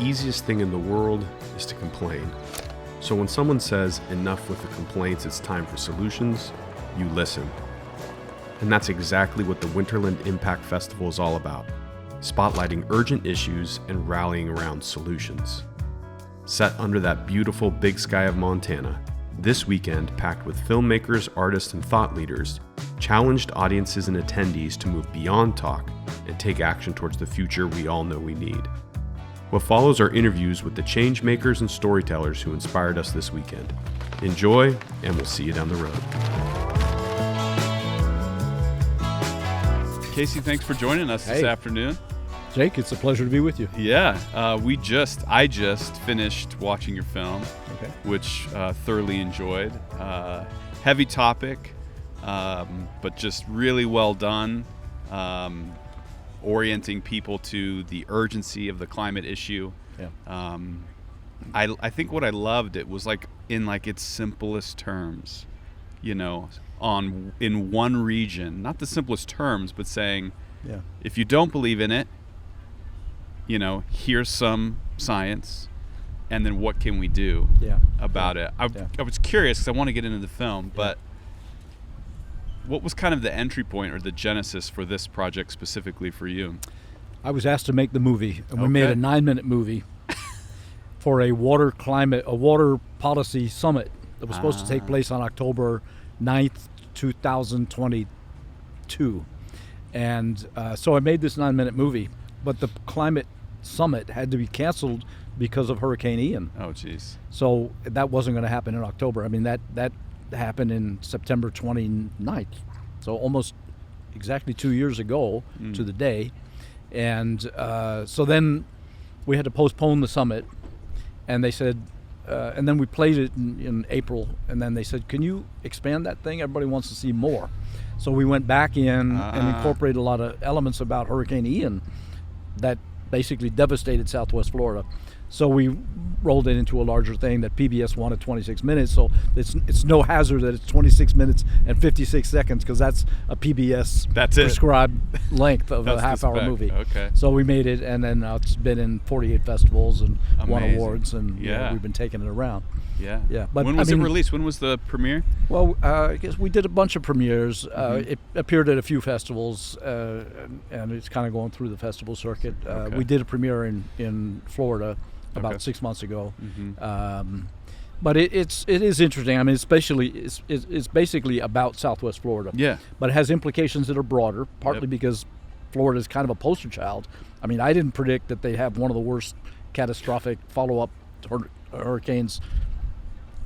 easiest thing in the world is to complain. So when someone says, enough with the complaints, it's time for solutions, you listen. And that's exactly what the Winterland Impact Festival is all about, spotlighting urgent issues and rallying around solutions. Set under that beautiful big sky of Montana, this weekend, packed with filmmakers, artists, and thought leaders, challenged audiences and attendees to move beyond talk and take action towards the future we all know we need. What follows are interviews with the change makers and storytellers who inspired us this weekend. Enjoy, and we'll see you down the road. Casey, thanks for joining us this afternoon. Jake, it's a pleasure to be with you. Yeah, I just finished watching your film, which thoroughly enjoyed. Heavy topic, but just really well done, orienting people to the urgency of the climate issue. Yeah. I think what I loved, it was like in like its simplest terms, you know, in one region, not the simplest terms, but saying, if you don't believe in it, you know, here's some science, and then what can we do about it? I was curious because I want to get into the film, but what was kind of the entry point or the genesis for this project specifically for you? I was asked to make the movie, and we made a 9-minute movie for a water policy summit that was supposed to take place on October 9th, 2022. And so I made this 9-minute movie, but the climate summit had to be canceled because of Hurricane Ian. Oh, geez. So that wasn't going to happen in October. I mean, that happened in September 29th. So almost exactly 2 years ago to the day. And so then we had to postpone the summit. And they said, and then we played it in April. And then they said, can you expand that thing? Everybody wants to see more. So we went back in and incorporated a lot of elements about Hurricane Ian that basically devastated Southwest Florida. So we rolled it into a larger thing that PBS wanted 26 minutes. So it's no hazard that it's 26 minutes and 56 seconds because that's a PBS prescribed length of a half-hour movie. Okay. So we made it, and then now it's been in 48 festivals and won awards, and you know, we've been taking it around. Yeah. But when was it released? When was the premiere? Well, I guess we did a bunch of premieres. It appeared at a few festivals, and it's kind of going through the festival circuit. We did a premiere in Florida about 6 months ago. But it is interesting. I mean, it's basically about Southwest Florida. Yeah. But it has implications that are broader, partly because Florida is kind of a poster child. I mean, I didn't predict that they'd have one of the worst catastrophic follow-up hurricanes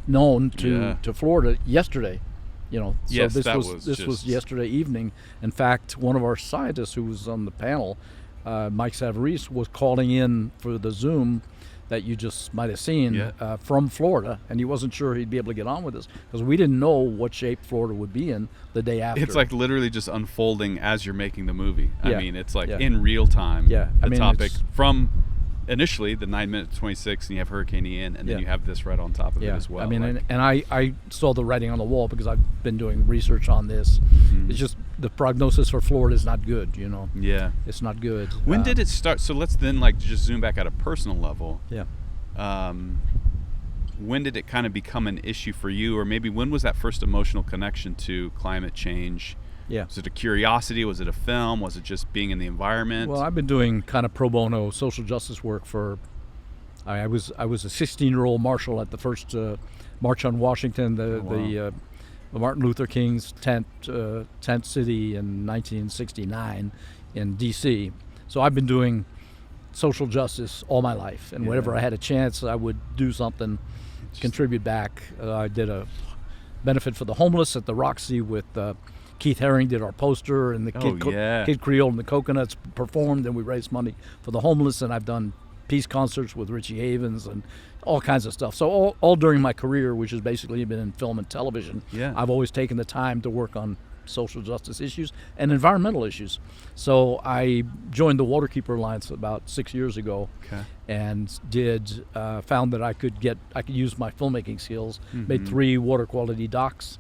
known to Florida yesterday. You know, so this was yesterday evening. In fact, one of our scientists who was on the panel, Mike Savarese, was calling in for the Zoom that you just might have seen from Florida, and he wasn't sure he'd be able to get on with this because we didn't know what shape Florida would be in the day after. It's like literally just unfolding as you're making the movie. I mean, it's like in real time. Topic from initially the 9 minutes 26, and you have Hurricane Ian, and then you have this right on top of it as well. I mean, and I saw the writing on the wall because I've been doing research on this. It's just the prognosis for Florida is not good, you know. Yeah. It's not good. When did it start? So let's then like just zoom back at a personal level. Yeah. When did it kind of become an issue for you, or maybe when was that first emotional connection to climate change? Yeah. Was it a curiosity? Was it a film? Was it just being in the environment? Well, I've been doing kind of pro bono social justice work for. I was a 16-year-old marshal at the first March on Washington, the Martin Luther King's tent city in 1969 in D.C. So I've been doing social justice all my life, and whenever I had a chance, I would do something, contribute back. I did a benefit for the homeless at the Roxy with. Keith Haring did our poster, and the Kid Creole and the Coconuts performed, and we raised money for the homeless. And I've done peace concerts with Richie Havens and all kinds of stuff. So all during my career, which has basically been in film and television, I've always taken the time to work on social justice issues and environmental issues. So I joined the Waterkeeper Alliance about 6 years ago, and found that I could use my filmmaking skills. Made 3 water quality docs.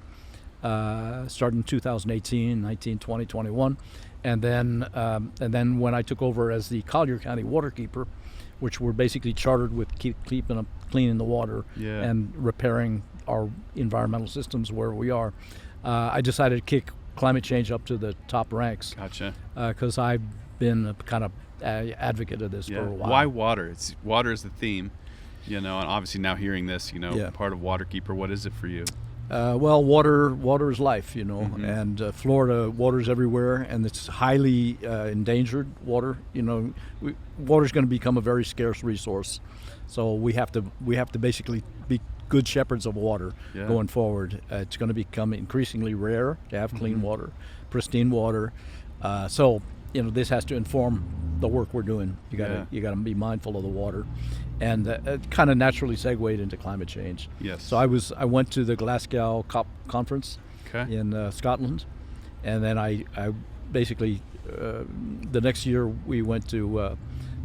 Started in 2018, 19, 20, 21. And then when I took over as the Collier County Waterkeeper, which were basically chartered with keeping up, cleaning the water and repairing our environmental systems where we are. I decided to kick climate change up to the top ranks. Gotcha. Because I've been a kind of advocate of this for a while. Why water? Water is the theme, and obviously now hearing this, part of Waterkeeper, what is it for you? Well, water is life, and Florida, water's everywhere, and it's highly endangered water. Water's going to become a very scarce resource, so we have to basically be good shepherds of water going forward. It's going to become increasingly rare to have clean water, pristine water. So this has to inform the work we're doing. You got to be mindful of the water, and it kind of naturally segued into climate change. Yes. So I went to the Glasgow COP conference in Scotland, and then I basically the next year we went to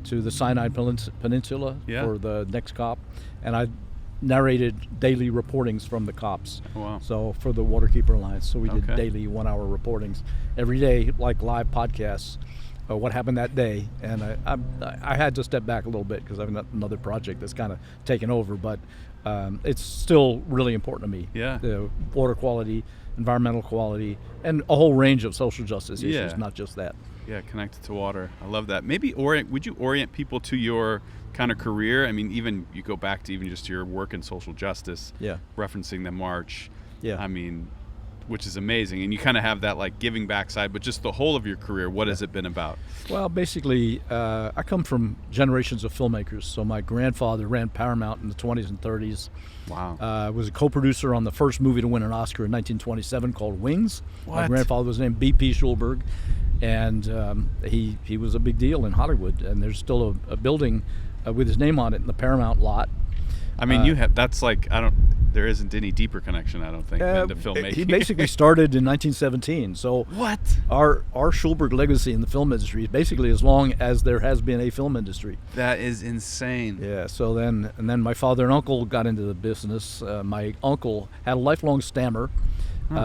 the Sinai Peninsula for the next COP, and I narrated daily reportings from the COPs. Oh, wow. So for the Waterkeeper Alliance, so we did daily 1 hour reportings every day, like live podcasts. What happened that day, and I had to step back a little bit because I've got another project that's kind of taken over, but it's still really important to me. The water quality, environmental quality, and a whole range of social justice issues, not just that. Connected to water. I love that. Maybe would you orient people to your kind of career? I mean, even you go back to even just your work in social justice, referencing the march. I mean, which is amazing, and you kind of have that like giving back side, but just the whole of your career, what has it been about? Well, basically, I come from generations of filmmakers. So my grandfather ran Paramount in the 20s and 30s. Wow. Was a co-producer on the first movie to win an Oscar in 1927 called Wings. What? My grandfather was named B.P. Schulberg, and he was a big deal in Hollywood, and there's still a building with his name on it in the Paramount lot. I mean, there isn't any deeper connection, I don't think, into filmmaking. He basically started in 1917. So what? Our Schulberg legacy in the film industry is basically as long as there has been a film industry. That is insane. Yeah. So then my father and uncle got into the business. My uncle had a lifelong stammer,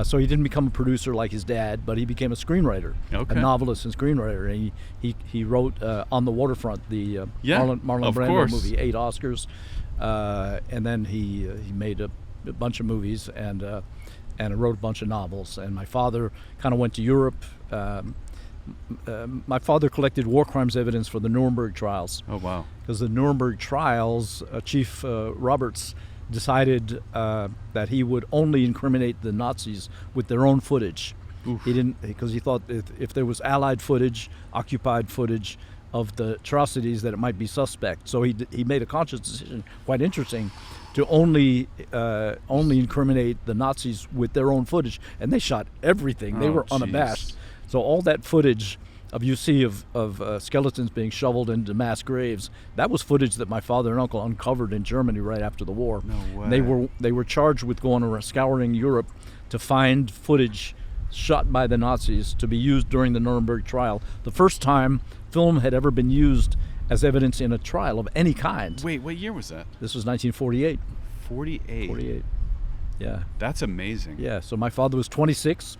so he didn't become a producer like his dad, but he became a screenwriter, a novelist and screenwriter. And he wrote On the Waterfront, the Marlon Brando movie, 8 Oscars. And then he made a bunch of movies and wrote a bunch of novels. And my father kind of went to Europe. My father collected war crimes evidence for the Nuremberg trials. Oh, wow. Because the Nuremberg trials, Chief Roberts decided that he would only incriminate the Nazis with their own footage. Oof. He didn't, because he thought if there was Allied footage, occupied footage of the atrocities, that it might be suspect. So he made a conscious decision, quite interesting, to only incriminate the Nazis with their own footage, and they shot everything. They were unabashed. So all that footage you see of skeletons being shoveled into mass graves, that was footage that my father and uncle uncovered in Germany right after the war. No way. And they were charged with going around scouring Europe to find footage shot by the Nazis to be used during the Nuremberg trial. The first time film had ever been used as evidence in a trial of any kind. Wait, what year was that? This was 1948. 48. Yeah. That's amazing. Yeah, so my father was 26,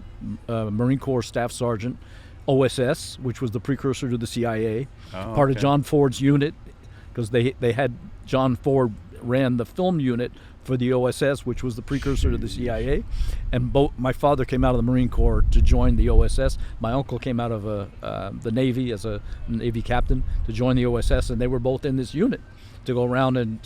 Marine Corps Staff Sergeant, OSS, which was the precursor to the CIA, part of John Ford's unit, because they had John Ford ran the film unit for the OSS, which was the precursor to the CIA, and my father came out of the Marine Corps to join the OSS. My uncle came out of the Navy as a Navy captain to join the OSS, and they were both in this unit to go around and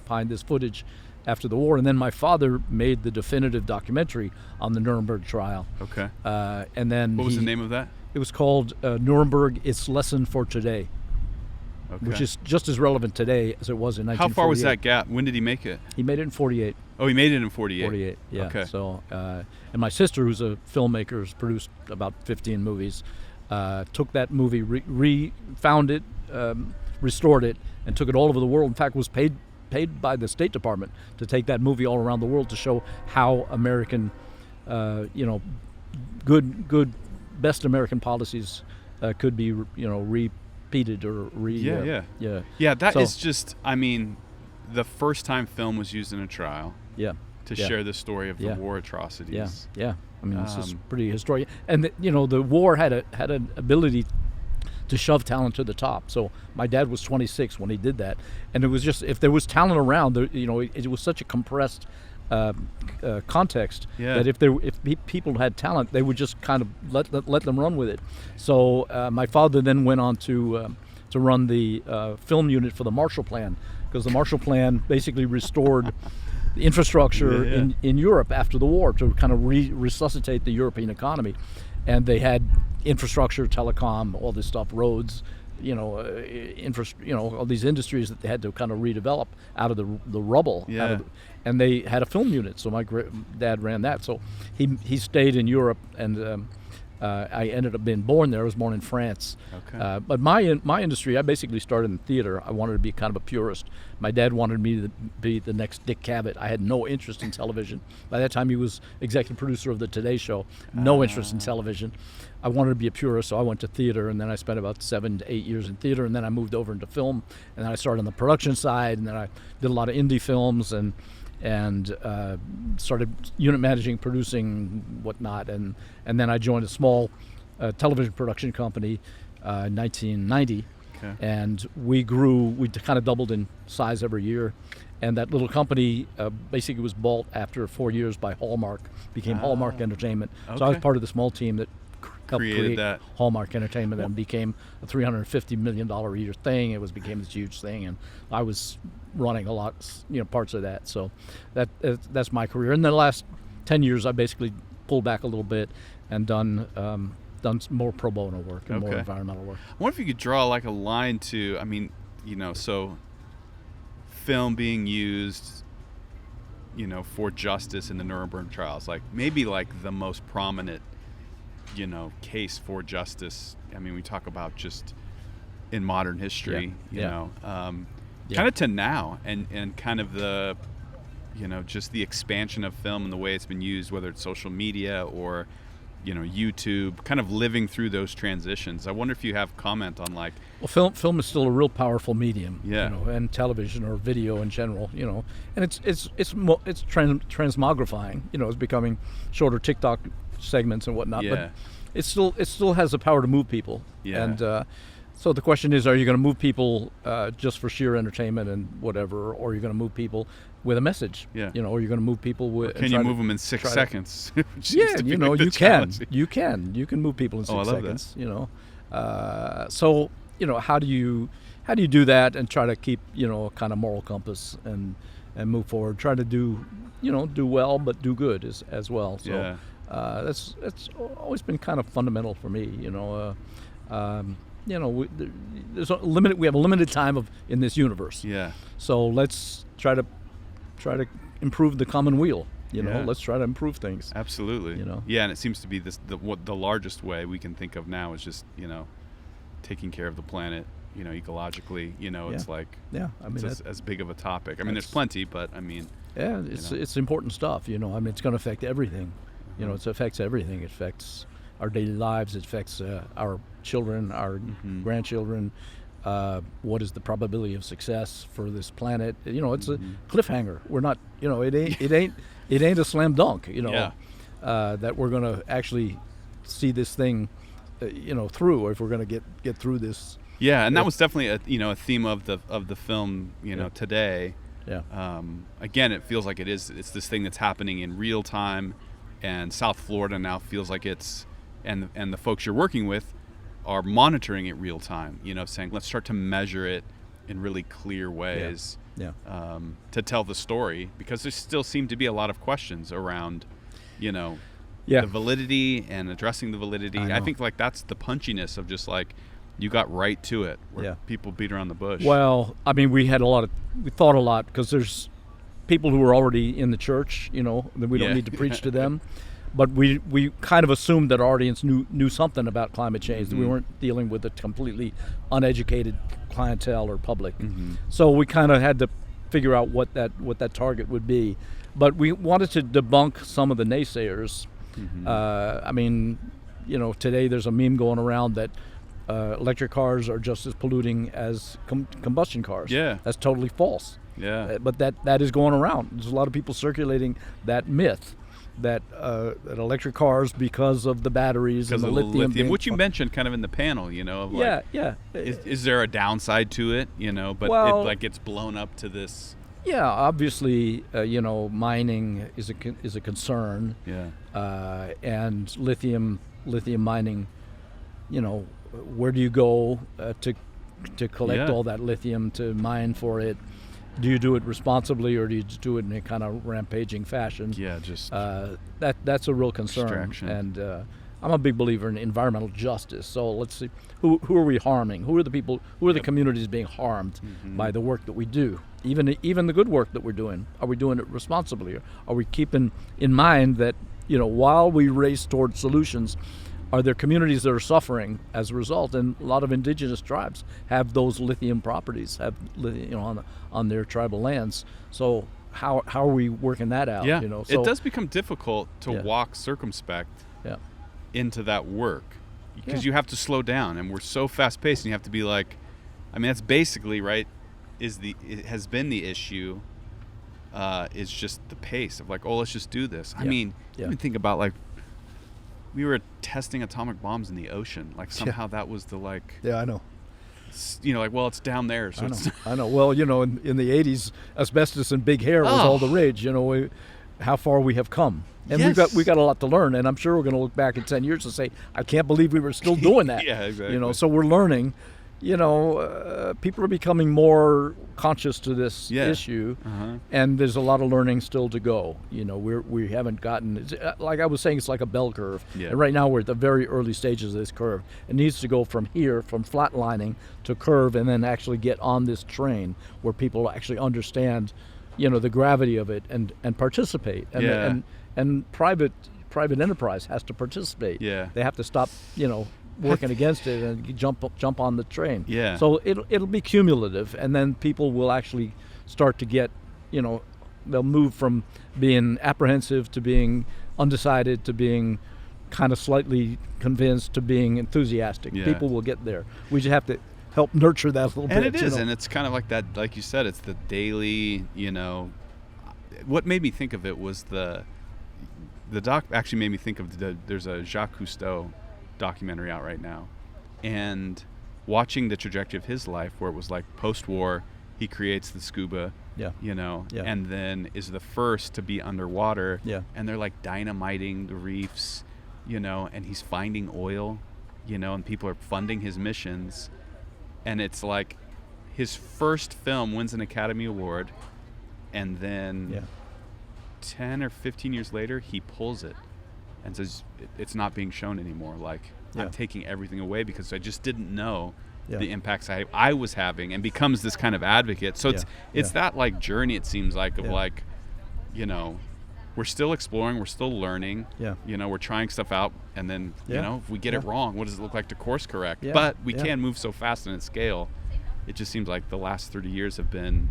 find this footage after the war. And then my father made the definitive documentary on the Nuremberg trial. Okay. And then what was the name of that? It was called Nuremberg: Its Lesson for Today. Okay. Which is just as relevant today as it was in 1948. How far was that gap? When did he make it? He made it in 48. Oh, he made it in 48. 48, yeah. Okay. So, and my sister, who's a filmmaker, has produced about 15 movies, took that movie, found it, restored it, and took it all over the world. In fact, was paid by the State Department to take that movie all around the world to show how American, good, best American policies could be, repeated or That is just, I mean, the first time film was used in a trial to share the story of the war atrocities. I mean, this is pretty historic. And the war had an ability to shove talent to the top. So my dad was 26 when he did that, and it was just, if there was talent around, it was such a compressed context that if people had talent, they would just kind of let them run with it. So my father then went on to run the film unit for the Marshall Plan, because the Marshall Plan basically restored the infrastructure in Europe after the war to kind of resuscitate the European economy. And they had infrastructure, telecom, all this stuff, roads, all these industries that they had to kind of redevelop out of the rubble. And they had a film unit, so my dad ran that. So he stayed in Europe, and I ended up being born there. I was born in France. Okay. But my industry, I basically started in theater. I wanted to be kind of a purist. My dad wanted me to be the next Dick Cavett. I had no interest in television. By that time, he was executive producer of the Today Show. No interest in television. I wanted to be a purist, so I went to theater, and then I spent about 7 to 8 years in theater, and then I moved over into film, and then I started on the production side, and then I did a lot of indie films, and started unit managing, producing, whatnot, and then I joined a small television production company in 1990, and we grew. We kind of doubled in size every year, and that little company basically was bought after 4 years by Hallmark, became Hallmark Entertainment. So I was part of the small team that helped create that Hallmark Entertainment, and became a $350 million a year thing. Became this huge thing, and I was running a lot, parts of that. So that's my career. In the last 10 years, I basically pulled back a little bit and done some more pro bono work and more environmental work. I wonder if you could draw like a line to, so film being used, for justice in the Nuremberg trials, like maybe like the most prominent, case for justice. We talk about just in modern history, kind of to now, and kind of the, just the expansion of film and the way it's been used, whether it's social media or, YouTube, kind of living through those transitions. I wonder if you have comment on like... Well, film is still a real powerful medium, yeah. And television or video in general, and it's transmogrifying, it's becoming shorter TikTok segments and whatnot, but it still has the power to move people. And so the question is, are you going to move people just for sheer entertainment and whatever, or are you going to move people with a message? Or you're going to move people with... Can you move them in 6 seconds? You can move people in 6 seconds. So how do you do that and try to keep kind of moral compass and move forward? Try to do well, but do good as well. So that's always been kind of fundamental for me. There's we have a limited time in this universe. So let's try to improve the common weal. Let's try to improve things. Absolutely. And it seems to be the largest way we can think of now is just taking care of the planet. Ecologically. It's like it's as big of a topic. There's plenty, but it's important stuff. It's going to affect everything. It affects everything. It affects our daily lives. It affects our children, our grandchildren. What is the probability of success for this planet? It's a cliffhanger. We're not, it ain't a slam dunk. That we're going to actually see this thing, through, or if we're going to get through this. Yeah, and that was definitely a theme of the film. Today. Again, it feels like it's this thing that's happening in real time, and South Florida now feels like it's, and the folks you're working with are monitoring it real time, saying let's start to measure it in really clear ways to tell the story, because there still seem to be a lot of questions around, the validity and addressing the validity. I think like that's the punchiness of just like you got right to it, where people beat around the bush. Well, we we thought a lot, because there's people who are already in the church, that we don't need to preach to them. But we kind of assumed that our audience knew something about climate change, that we weren't dealing with a completely uneducated clientele or public. So we kind of had to figure out what that target would be. But we wanted to debunk some of the naysayers. Today there's a meme going around that electric cars are just as polluting as combustion cars. That's totally false. But that is going around. There's a lot of people circulating that myth. that electric cars, because of the batteries and Because the of the lithium, lithium, which you mentioned kind of in the panel, you know, of like, is there a downside to it, you know, but Well, it like gets blown up to this. Yeah, obviously, mining is a concern, Yeah. and lithium mining. Where do you go to collect all that lithium to mine for it? Do you do it responsibly, or do you just do it in a kind of rampaging fashion? Yeah, just That's a real concern, extraction. and I'm a big believer in environmental justice. So let's see, who are we harming? Who are the people? Who are the communities being harmed by the work that we do? Even the good work that we're doing, are we doing it responsibly? Are we keeping in mind that while we race toward solutions, are there communities that are suffering as a result? And a lot of indigenous tribes have those lithium properties, on their tribal lands. So how are we working that out? yeah, So, it does become difficult to Yeah. walk circumspect Yeah. into that work because Yeah. you have to slow down, and we're so fast paced, and you have to be like, I mean, that's basically right. It has been the issue. Is just the pace of like, oh, let's just do this. I mean, even think about like, we were testing atomic bombs in the ocean. Like somehow that was the like, Yeah, I know. like, well, it's down there, so it's I know. Well, in the 80s, asbestos and big hair was all the rage. How far we have come, and Yes. we got a lot to learn. And I'm sure we're going to look back in 10 years and say, I can't believe we were still doing that. Yeah, exactly. So we're learning. People are becoming more conscious to this issue, and there's a lot of learning still to go. We haven't gotten, like I was saying, it's like a bell curve. Yeah. And right now we're at the very early stages of this curve. It needs to go from flatlining to curve, and then actually get on this train where people actually understand, the gravity of it and participate. And private enterprise has to participate. Yeah. They have to stop, working against it and jump on the train. Yeah. So it'll be cumulative, and then people will actually start to get, they'll move from being apprehensive to being undecided to being kind of slightly convinced to being enthusiastic. Yeah. People will get there. We just have to help nurture that a little and bit. it is, and it's kind of like that, like you said, it's the daily. What made me think of it was the doc actually made me think of there's a Jacques Cousteau documentary out right now, and watching the trajectory of his life, where it was like post-war, he creates the scuba, and then is the first to be underwater, and they're like dynamiting the reefs, and he's finding oil, and people are funding his missions, and it's like his first film wins an Academy Award, and then 10 or 15 years later he pulls it and says it's not being shown anymore. Like, I'm taking everything away because I just didn't know the impacts I was having, and becomes this kind of advocate. So it's that like journey, it seems like, of like, we're still exploring, we're still learning, we're trying stuff out, and then if we get it wrong, what does it look like to course correct? But we can move so fast in its scale. It just seems like the last 30 years have been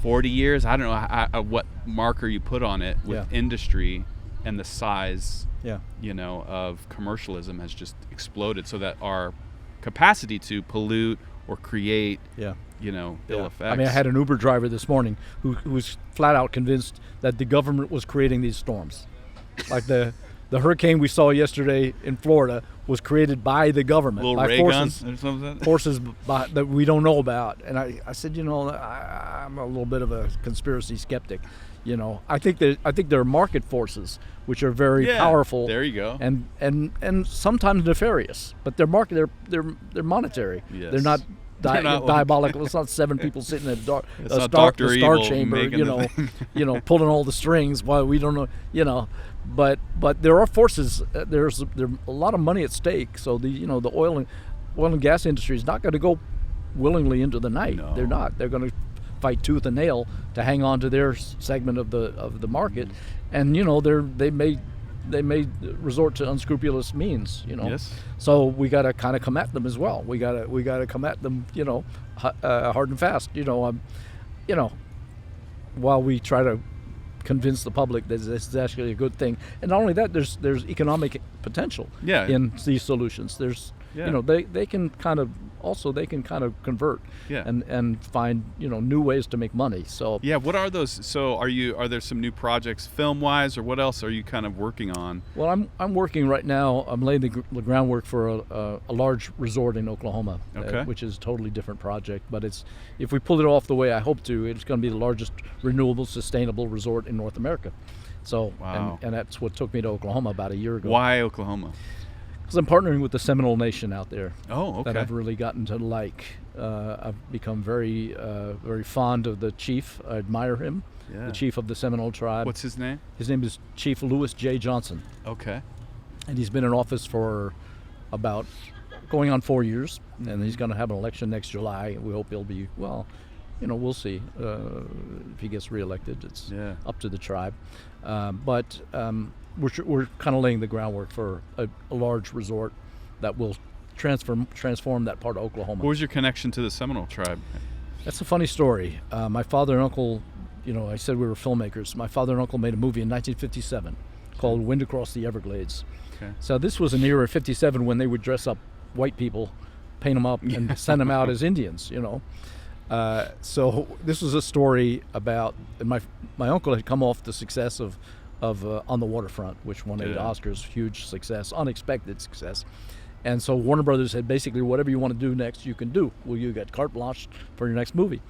40 years. I don't know what marker you put on it with industry, and the size of commercialism has just exploded, so that our capacity to pollute or create ill effects. I mean, I had an Uber driver this morning who was flat out convinced that the government was creating these storms. Like the hurricane we saw yesterday in Florida was created by the government, little by ray guns or something, forces that we don't know about. And I said, I'm a little bit of a conspiracy skeptic. I think there are market forces which are very powerful. There you go. And sometimes nefarious, but they're they're monetary. Yes. They're not They're not diabolical. It's not 7 people sitting in a not Dr. star Evil chamber, making the thing. pulling all the strings while we don't know, But there are forces. There's a lot of money at stake. So the oil and gas industry is not going to go willingly into the night. No. They're not. They're going to fight tooth and nail to hang on to their segment of the market, and they may resort to unscrupulous means. Yes. So we got to kind of come at them as well. We got to come at them, hard and fast. While we try to convince the public that this is actually a good thing. And not only that, there's economic potential in these solutions. There's Yeah. they can kind of convert Yeah. and find new ways to make money. So Yeah, what are those? So are there some new projects film-wise, or what else are you kind of working on? well, I'm working right now. I'm laying the groundwork for a large resort in Oklahoma, Okay. which is a totally different project. But if we pull it off the way I hope to, it's going to be the largest renewable, sustainable resort in North America. So Wow. and that's what took me to Oklahoma about a year ago. Why Oklahoma? Because I'm partnering with the Seminole Nation out there. Oh, okay. That I've really gotten to like. I've become very, very fond of the chief. I admire him, Yeah. the chief of the Seminole tribe. What's his name? His name is Chief Lewis J. Johnson, Okay. and he's been in office for about going on 4 years, and he's going to have an election next July. We hope he'll be, well, we'll see if he gets reelected. It's Yeah. up to the tribe. But we're kind of laying the groundwork for a large resort that will transform that part of Oklahoma. What was your connection to the Seminole tribe? That's a funny story. My father and uncle, I said we were filmmakers. My father and uncle made a movie in 1957 called Wind Across the Everglades. Okay. So this was an era of 57 when they would dress up white people, paint them up, and send them out as Indians, So this was a story about, and my uncle had come off the success of On the Waterfront, which won 8 Yeah. Oscars, huge success, unexpected success. And so Warner Brothers said, basically, whatever you want to do next, you can do. Well, you got carte blanche for your next movie.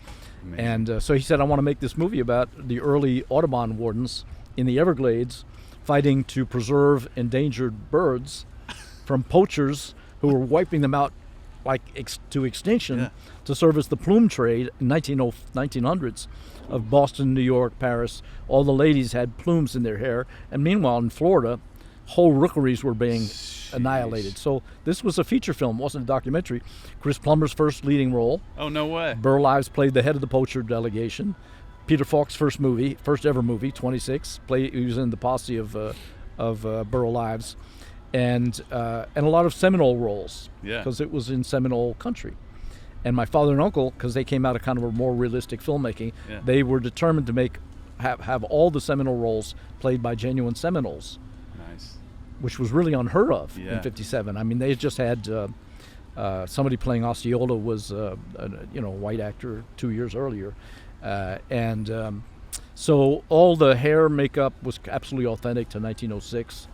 Amazing. And so he said, I want to make this movie about the early Audubon wardens in the Everglades fighting to preserve endangered birds from poachers who were wiping them out to extinction Yeah. to service the plume trade in 1900s of Boston, New York, Paris. All the ladies had plumes in their hair. And meanwhile, in Florida, whole rookeries were being annihilated. So this was a feature film, wasn't a documentary. Chris Plummer's first leading role. Oh, no way. Burl Ives played the head of the poacher delegation. Peter Falk's first ever movie, 26. He was in the posse of Burl Ives, and a lot of Seminole roles. Yeah. Because it was in Seminole country. And my father and uncle, because they came out of kind of a more realistic filmmaking, Yeah. they were determined to have all the Seminole roles played by genuine Seminoles, Nice. which was really unheard of Yeah. in '57. I mean, they just had somebody playing Osceola was a white actor 2 years earlier, so all the hair makeup was absolutely authentic to 1906.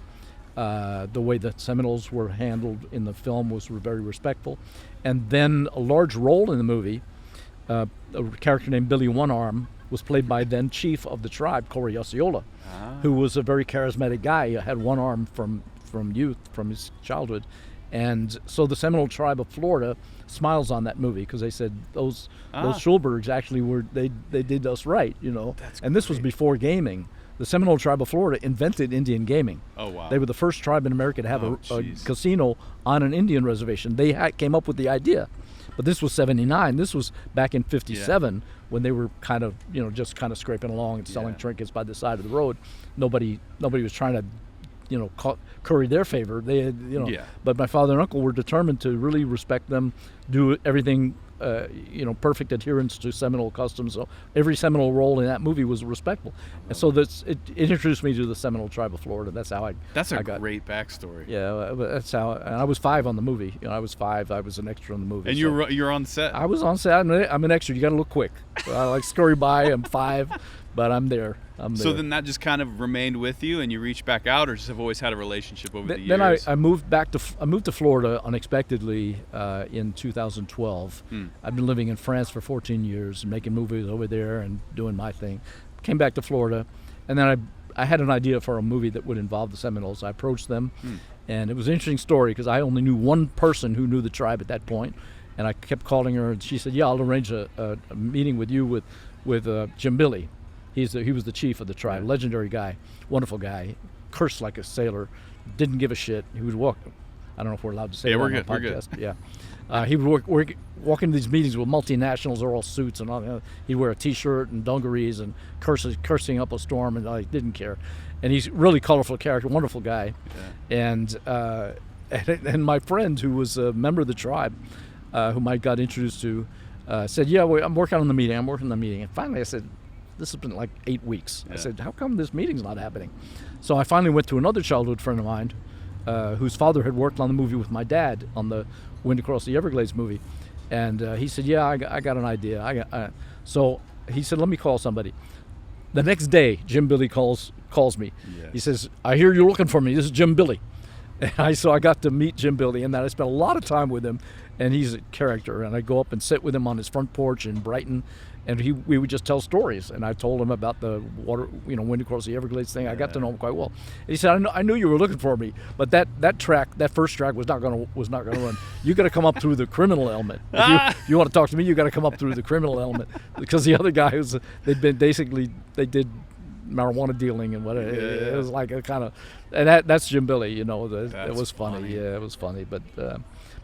The way the Seminoles were handled in the film was very respectful, and then a large role in the movie, a character named Billy One Arm, was played by then chief of the tribe, Corey Osceola, who was a very charismatic guy. He had one arm from youth, from his childhood. And so the Seminole tribe of Florida smiles on that movie because they said those Schulbergs actually they did us right, That's and this was great. before gaming. The Seminole tribe of Florida invented Indian gaming. Oh, wow. They were the first tribe in America to have Oh, a geez. casino on an Indian reservation. They came up with the idea. But this was 79. This was back in 57 when they were kind of, just kind of scraping along and selling Yeah. trinkets by the side of the road. Nobody was trying to, curry their favor. They had, Yeah. But my father and uncle were determined to really respect them, do everything, perfect adherence to Seminole customs. So every Seminole role in that movie was respectful. And so it introduced me to the Seminole tribe of Florida. That's how That's a I got. great backstory. Yeah, that's how. And I was 5 on the movie. I was 5. I was an extra on the movie. And so you're on set. I was on set. I'm an extra. You got to look quick. I like scurry by. I'm 5, but I'm there. So then that just kind of remained with you, and you reached back out, or just have always had a relationship over the Then years? I moved to Florida unexpectedly in 2012. I've been living in France for 14 years and making movies over there and doing my thing. Came back to Florida, and then I had an idea for a movie that would involve the Seminoles. I approached them, and it was an interesting story because I only knew one person who knew the tribe at that point, and I kept calling her, and she said, "Yeah, I'll arrange a meeting with you with Jim Billy." He was the chief of the tribe, legendary guy, wonderful guy, cursed like a sailor, didn't give a shit. He would walk. I don't know if we're allowed to say that we're on the good, we're good. podcast. Yeah, he would walk into these meetings with multinationals, they're all suits and all. He'd wear a T-shirt and dungarees and cursing up a storm, and I didn't care. And he's a really colorful character, wonderful guy. Yeah. And my friend who was a member of the tribe, whom I got introduced to, said, "Yeah, I'm working on the meeting. And finally, I said, this has been like 8 weeks. I said, how come this meeting's not happening? So I finally went to another childhood friend of mine, whose father had worked on the movie with my dad on the Wind Across the Everglades movie, and he said, "Yeah, I got an idea." So he said, "Let me call somebody." The next day, Jim Billy calls me. Yes. He says, "I hear you're looking for me. This is Jim Billy." And so I got to meet Jim Billy, and I spent a lot of time with him, and he's a character. And I go up and sit with him on his front porch in Brighton, and we would just tell stories. And I told him about the water, Wind Across the Everglades thing. I got to know him quite well. And he said, I knew you were looking for me, but that first track was not going to run. You got to come up through the criminal element. If you want to talk to me, you got to come up through the criminal element, because the other guys, they did marijuana dealing and whatever. Yeah. It was like a kind of, and that's Jim Billy. It was funny. funny. Yeah, it was funny. But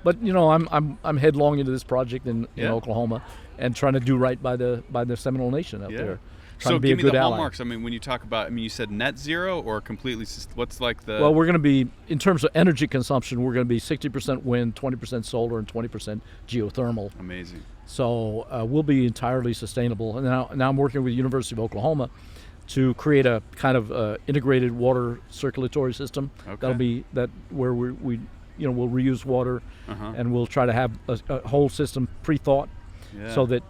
I'm headlong into this project in Oklahoma, and trying to do right by the Seminole Nation out there. Trying So to be give a me good the ally. hallmarks. I mean, when you talk about, you said net zero or completely. What's like the? Well, we're going to be, in terms of energy consumption, we're going to be 60% wind, 20% solar, and 20% geothermal. Amazing. So we'll be entirely sustainable. And now I'm working with the University of Oklahoma to create a kind of integrated water circulatory system. Okay. That'll be where we'll reuse water, and we'll try to have a whole system pre-thought, so that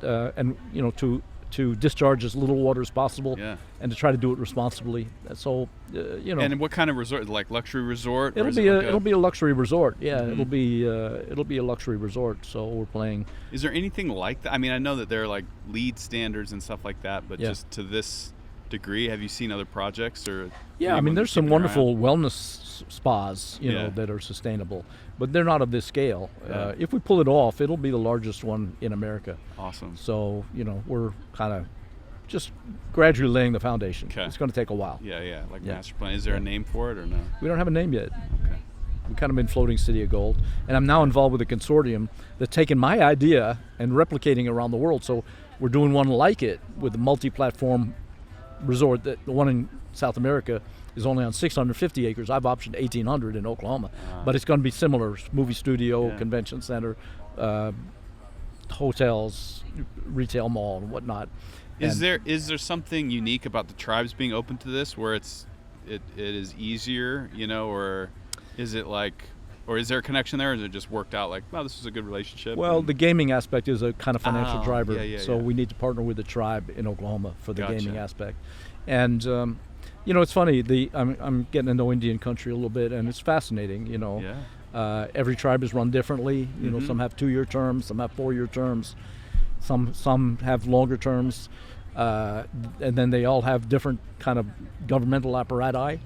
to discharge as little water as possible, and to try to do it responsibly. So And what kind of resort? Like luxury resort? It'll be a luxury resort. Yeah, it'll be a luxury resort. So we're playing. Is there anything like that? I mean, I know that there are like LEED standards and stuff like that, but Yeah. just to this degree, have you seen other projects or? Yeah, I mean, there's some wonderful wellness spas, Yeah. that are sustainable, but they're not of this scale. Yeah. If we pull it off, it'll be the largest one in America. Awesome. So we're kind of just gradually laying the foundation. Okay. It's going to take a while. Yeah, like Yeah. master plan. Is there a name for it or no? We don't have a name yet. Okay. We've kind of been floating City of Gold, and I'm now involved with a consortium that's taken my idea and replicating it around the world. So we're doing one like it with a multi-platform resort. That the one in South America is only on 650 acres. I've optioned 1,800 in Oklahoma, but it's going to be similar: movie studio, Yeah. convention center, hotels, retail mall, and whatnot. Is there something unique about the tribes being open to this, where it is easier, or is it like, or is there a connection there, or is it just worked out like, wow, this is a good relationship? Well, the gaming aspect is a kind of financial driver, so yeah. we need to partner with the tribe in Oklahoma for the Gotcha. gaming aspect. And it's funny. I'm getting to know Indian country a little bit, and it's fascinating. Yeah. Every tribe is run differently. Some have 2-year terms, some have 4-year terms, some have longer terms, and then they all have different kind of governmental apparatus.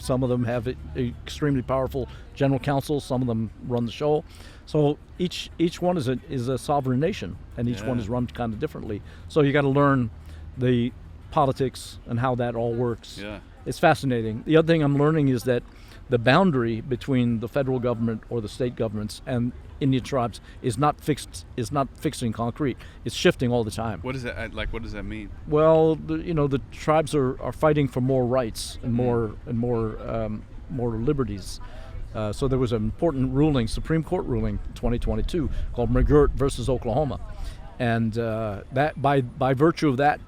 Some of them have extremely powerful general councils. Some of them run the show. So each one is a sovereign nation, and each one is run kind of differently. So you got to learn the politics and how that all works. Yeah. It's fascinating. The other thing I'm learning is that the boundary between the federal government or the state governments and Indian tribes is not fixed in concrete. It's shifting all the time. What does that like? What does that mean? Well, the tribes are fighting for more rights and more liberties. So there was an important ruling, Supreme Court ruling, 2022, called McGirt versus Oklahoma, and that by virtue of that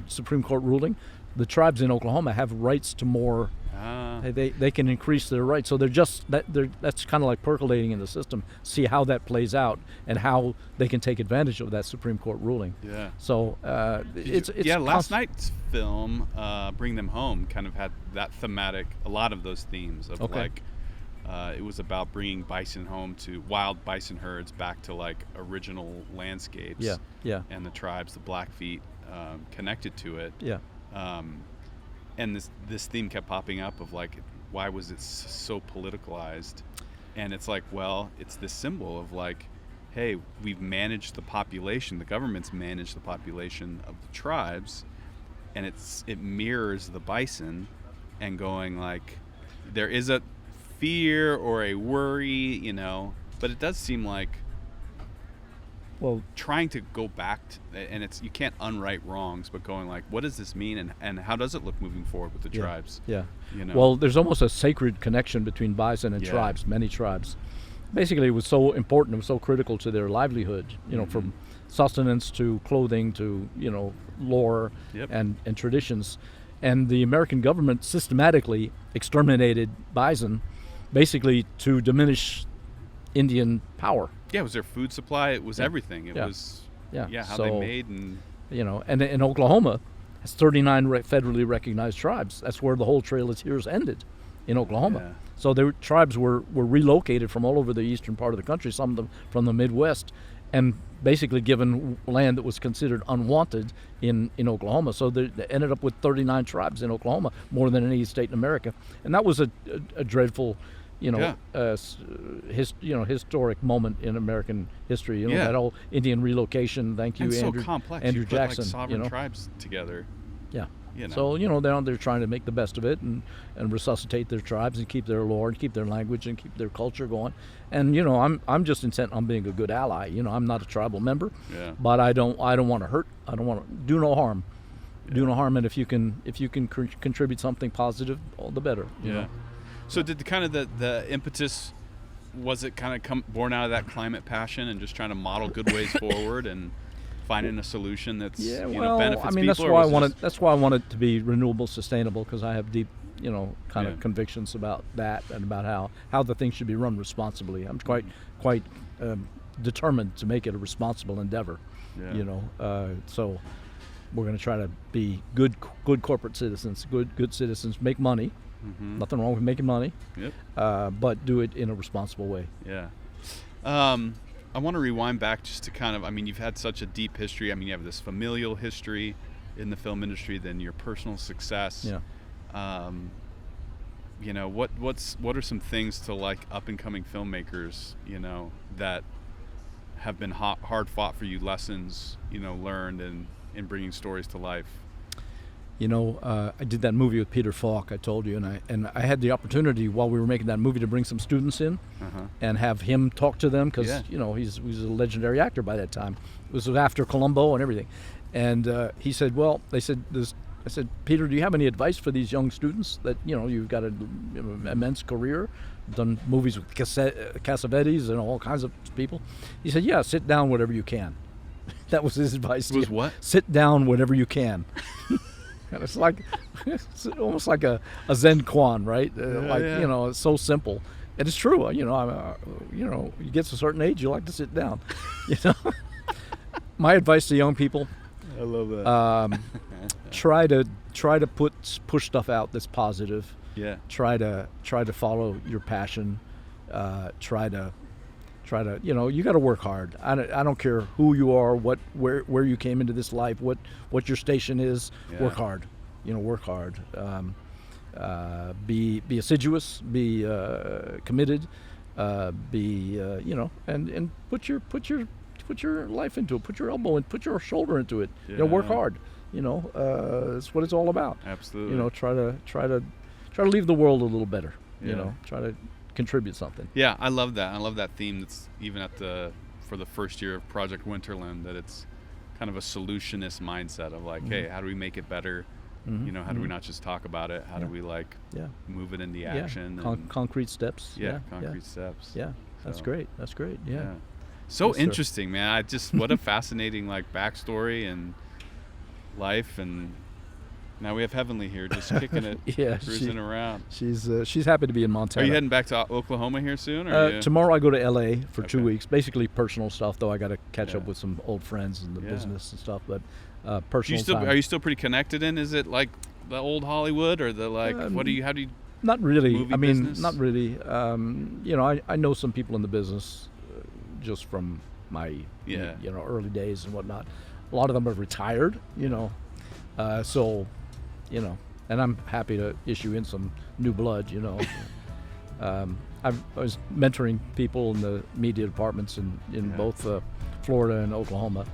Supreme Court ruling, the tribes in Oklahoma have rights to more. They can increase their rights. So that's kind of like percolating in the system. See how that plays out and how they can take advantage of that Supreme Court ruling. Yeah. So it's last night's film, Bring Them Home, kind of had that thematic. A lot of those themes of like, it was about bringing bison home to wild bison herds back to like original landscapes. Yeah. Yeah. And the tribes, the Blackfeet, connected to it. Yeah. And this theme kept popping up of like, why was it so politicalized? And it's like, well, it's this symbol of like, hey, we've managed the population, the government's managed the population of the tribes, and it mirrors the bison, and going like, there is a fear or a worry, but it does seem like, well, trying to go back and you can't unright wrongs, but going like, what does this mean, and how does it look moving forward with the tribes? Yeah. Well, there's almost a sacred connection between bison and tribes, many tribes. Basically, it was so important, it was so critical to their livelihood, from sustenance to clothing to, lore and traditions. And the American government systematically exterminated bison basically to diminish Indian power. Yeah, it was their food supply. It was everything. It Yeah. was Yeah. how So, they made and and in Oklahoma has 39 federally recognized tribes. That's where the whole Trail of Tears ended, in Oklahoma. Yeah. So the tribes were relocated from all over the eastern part of the country, some of them from the Midwest, and basically given land that was considered unwanted in Oklahoma. So they ended up with 39 tribes in Oklahoma, more than any state in America. And that was a dreadful, historic moment in American history. Yeah. That whole Indian relocation. Thank you, and Andrew. so complex. Andrew you put, Jackson. like, sovereign tribes together. Yeah. You know. So they're trying to make the best of it and resuscitate their tribes and keep their lore and keep their language and keep their culture going. And I'm just intent on being a good ally. I'm not a tribal member, Yeah. but I don't want to hurt. I don't want to do no harm. Do no harm, and if you can contribute something positive, all the better. You know? So did the impetus, was it kind of born out of that climate passion and just trying to model good ways forward and finding a solution that's benefits people? That's why I want it to be renewable, sustainable, because I have deep convictions about that and about how the thing should be run responsibly. I'm quite determined to make it a responsible endeavor. So we're going to try to be good corporate citizens, good citizens, make money. Mm-hmm. Nothing wrong with making money. Yep. But do it in a responsible way. Yeah. I want to rewind back just to you've had such a deep history. You have this familial history in the film industry, then your personal success. Yeah. What are some things to up and coming filmmakers, that have been hard fought for you, lessons, learned in bringing stories to life? I did that movie with Peter Falk, I told you, and I had the opportunity while we were making that movie to bring some students in and have him talk to them because he's a legendary actor by that time. It was after Columbo and everything, and he said, I said, Peter, do you have any advice for these young students that you've got an immense career, done movies with Cassavetes and all kinds of people? He said, yeah, sit down whatever you can. That was his advice. Was what? Sit down whatever you can. And it's almost like a Zen koan, right? It's so simple, and it's true. You get to a certain age, you like to sit down. My advice to young people: I love that. try to push stuff out that's positive. Yeah. Try to follow your passion. Try to you got to work hard. I don't care who you are, where you came into this life, what your station is. Yeah. Work hard. Work hard. Be assiduous. Be committed. And put your life into it. Put your elbow and put your shoulder into it. Yeah. Work hard. That's what it's all about. Absolutely. Try to leave the world a little better. Yeah. Try to contribute something. Yeah, I love that. I love that theme. That's even for the first year of Project Winterland, that it's kind of a solutionist mindset of hey, how do we make it better? Mm-hmm. How do we not just talk about it? How do we move it into action? Concrete steps. Concrete steps. Yeah, that's great. That's great. Yeah. So Yes, sir. interesting, man. What a fascinating backstory and life, and now we have Heavenly here just kicking it, cruising around. She's happy to be in Montana. Are you heading back to Oklahoma here soon? Or tomorrow I go to LA for 2 weeks. Basically personal stuff, though. I got to catch up with some old friends in the business and stuff. But personal time. Are you still pretty connected in? Is it like the old Hollywood or the how do you? Not really. Movie business? Not really. I know some people in the business just from my early days and whatnot. A lot of them are retired. And I'm happy to issue in some new blood. I was mentoring people in the media departments in both Florida and Oklahoma.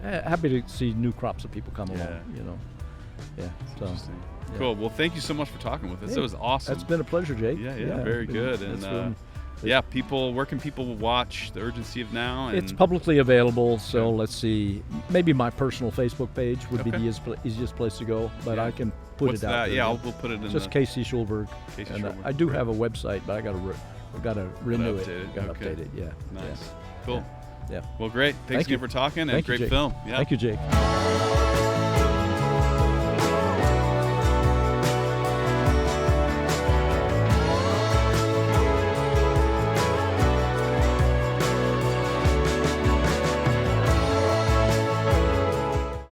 Happy to see new crops of people come along. So interesting. Cool. Well, thank you so much for talking with us. That was awesome. It's been a pleasure, Jake. Yeah, very good. And where can people watch The Urgency of Now? And it's publicly available, so let's see. Maybe my personal Facebook page would be the easiest place to go, but I can put it out there. Yeah, we'll put it in just Casey Schulberg. I do have a website, but I got to renew it. Got to update it. Yeah. Nice. Cool. Yeah. Well, great. Thanks again for talking, and great film. Yeah. Thank you, Jake.